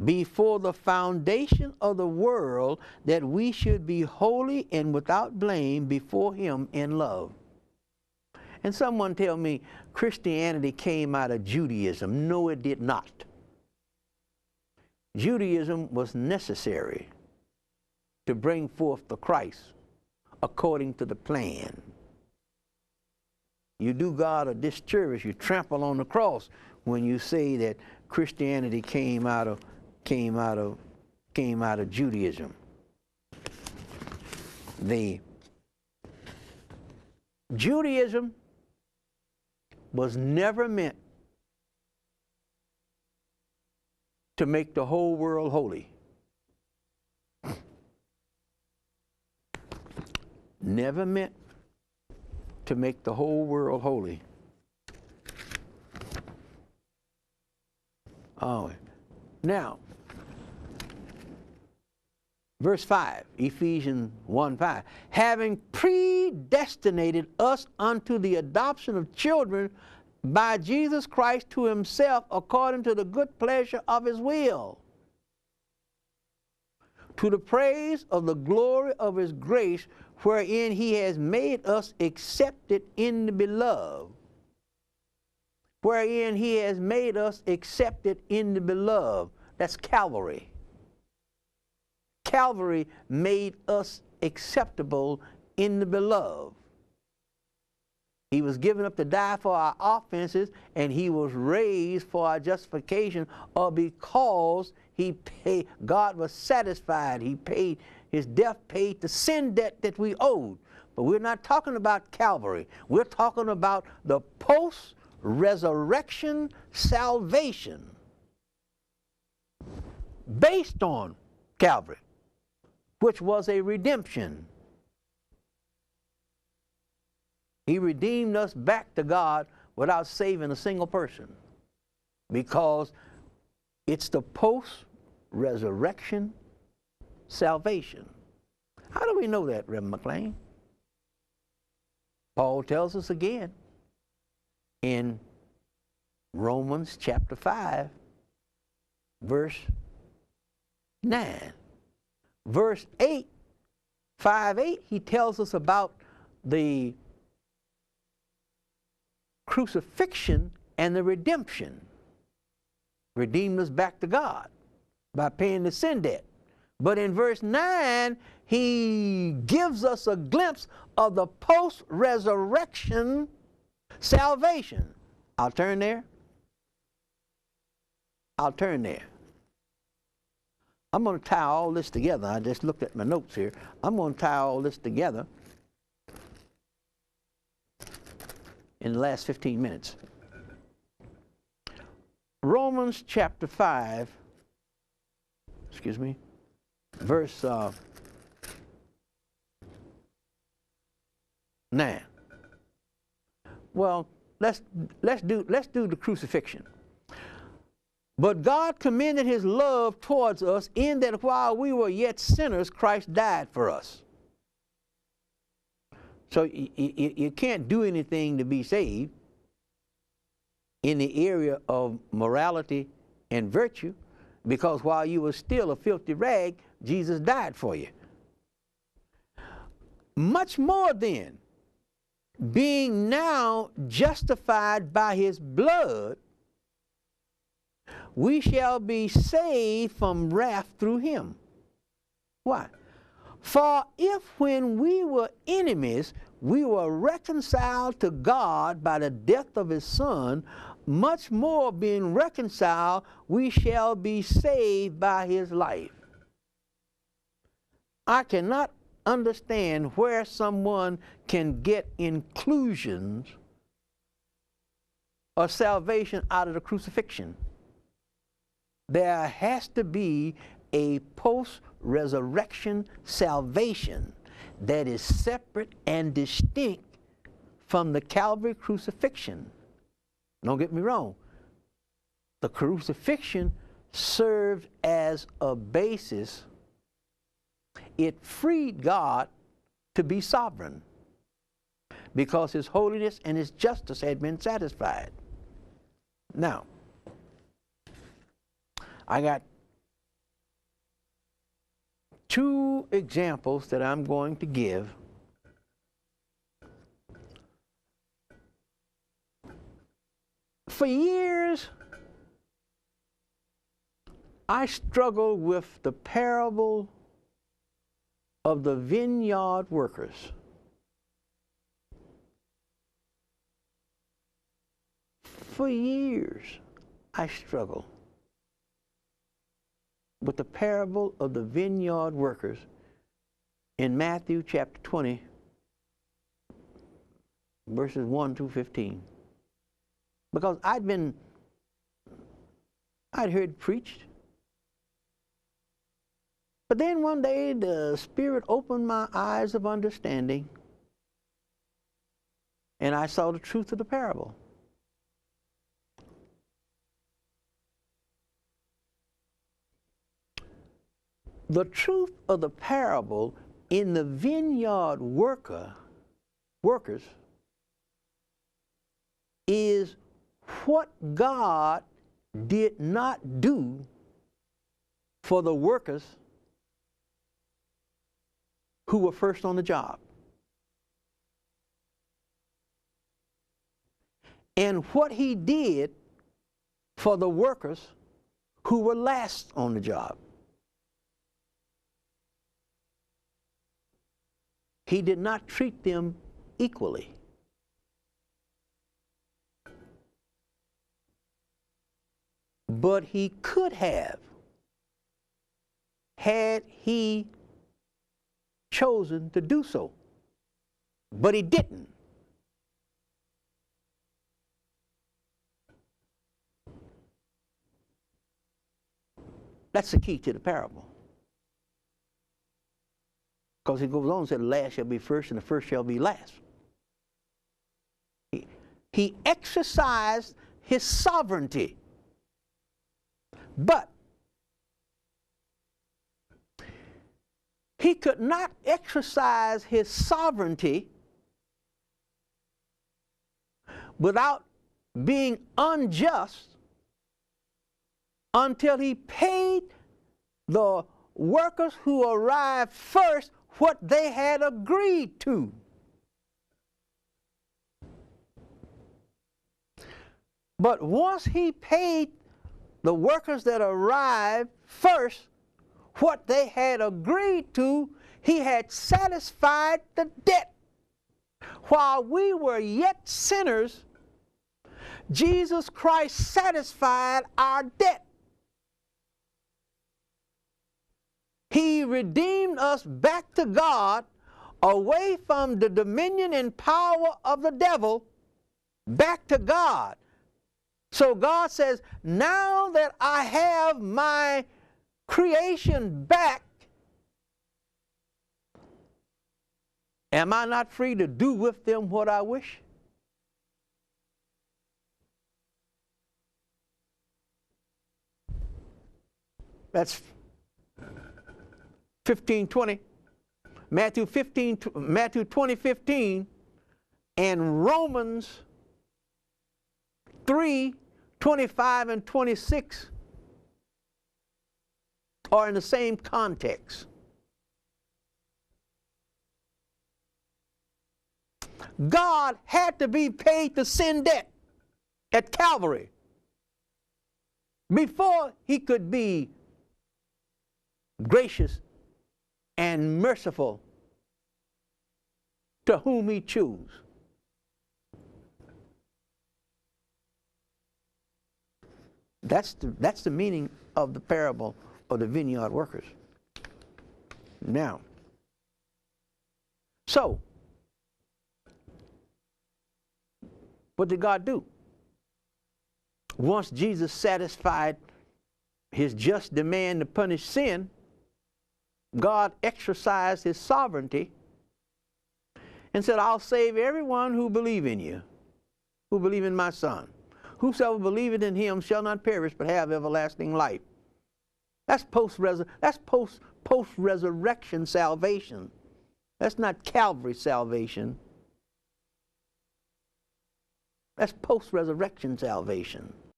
before the foundation of the world, that we should be holy and without blame before him in love. And someone tell me Christianity came out of Judaism. No, it did not. Judaism was necessary to bring forth the Christ according to the plan. You do God a disservice, you trample on the cross when you say that Christianity came out of Judaism. The Judaism was never meant to make the whole world holy. Never meant to make the whole world holy. Oh, now, verse 5, Ephesians 1:5, having predestinated us unto the adoption of children by Jesus Christ to himself according to the good pleasure of his will, to the praise of the glory of his grace, wherein he has made us accepted in the beloved. Wherein he has made us accepted in the beloved. That's Calvary. Calvary made us acceptable in the beloved. He was given up to die for our offenses, and he was raised for our justification, or because God was satisfied. He paid, his death paid the sin debt that we owed. But we're not talking about Calvary. We're talking about the post-resurrection salvation based on Calvary, which was a redemption. He redeemed us back to God without saving a single person, because it's the post-resurrection salvation. How do we know that, Reverend McLean? Paul tells us again in Romans chapter 5, verse 9. Verse 8, 5:8, he tells us about the crucifixion and the redemption. Redeemed us back to God by paying the sin debt. But in verse 9, he gives us a glimpse of the post-resurrection salvation. I'll turn there. I'll turn there. I'm going to tie all this together. I just looked at my notes here. I'm going to tie all this together in the last 15 minutes. Romans chapter 5, verse 9. Well, let's do the crucifixion. But God commended his love towards us in that while we were yet sinners, Christ died for us. So you can't do anything to be saved in the area of morality and virtue, because while you were still a filthy rag, Jesus died for you. Much more then, being now justified by his blood, we shall be saved from wrath through him. Why? For if when we were enemies, we were reconciled to God by the death of his Son, much more being reconciled, we shall be saved by his life. I cannot understand where someone can get inclusions or salvation out of the crucifixion. There has to be a post-resurrection salvation that is separate and distinct from the Calvary crucifixion. Don't get me wrong. The crucifixion served as a basis. It freed God to be sovereign because his holiness and his justice had been satisfied. Now, I got two examples that I'm going to give. For years, I struggled with the parable of the vineyard workers. For years, I struggled with the parable of the vineyard workers in Matthew chapter 20, verses 1 through 15. Because I'd heard it preached. But then one day the Spirit opened my eyes of understanding, and I saw the truth of the parable. The truth of the parable in the vineyard workers is what God did not do for the workers who were first on the job, and what He did for the workers who were last on the job. He did not treat them equally. But He could have, had He chosen to do so. But He didn't. That's the key to the parable. Because He goes on and said, the last shall be first and the first shall be last. He exercised His sovereignty. But He could not exercise His sovereignty without being unjust until He paid the workers who arrived first what they had agreed to. But once He paid the workers that arrived first what they had agreed to, He had satisfied the debt. While we were yet sinners, Jesus Christ satisfied our debt. He redeemed us back to God, away from the dominion and power of the devil, back to God. So God says, now that I have my creation back, am I not free to do with them what I wish? That's 15:20, Matthew 20:15, and Romans 3:25 and 26 are in the same context. God had to be paid the sin debt at Calvary before He could be gracious and merciful to whom He choose. That's the meaning of the parable of the vineyard workers. Now, so, what did God do? Once Jesus satisfied His just demand to punish sin, God exercised His sovereignty and said, I'll save everyone who believe in you, who believe in my Son. Whosoever believeth in Him shall not perish but have everlasting life. That's post-resurrection salvation. That's not Calvary salvation. That's post-resurrection salvation.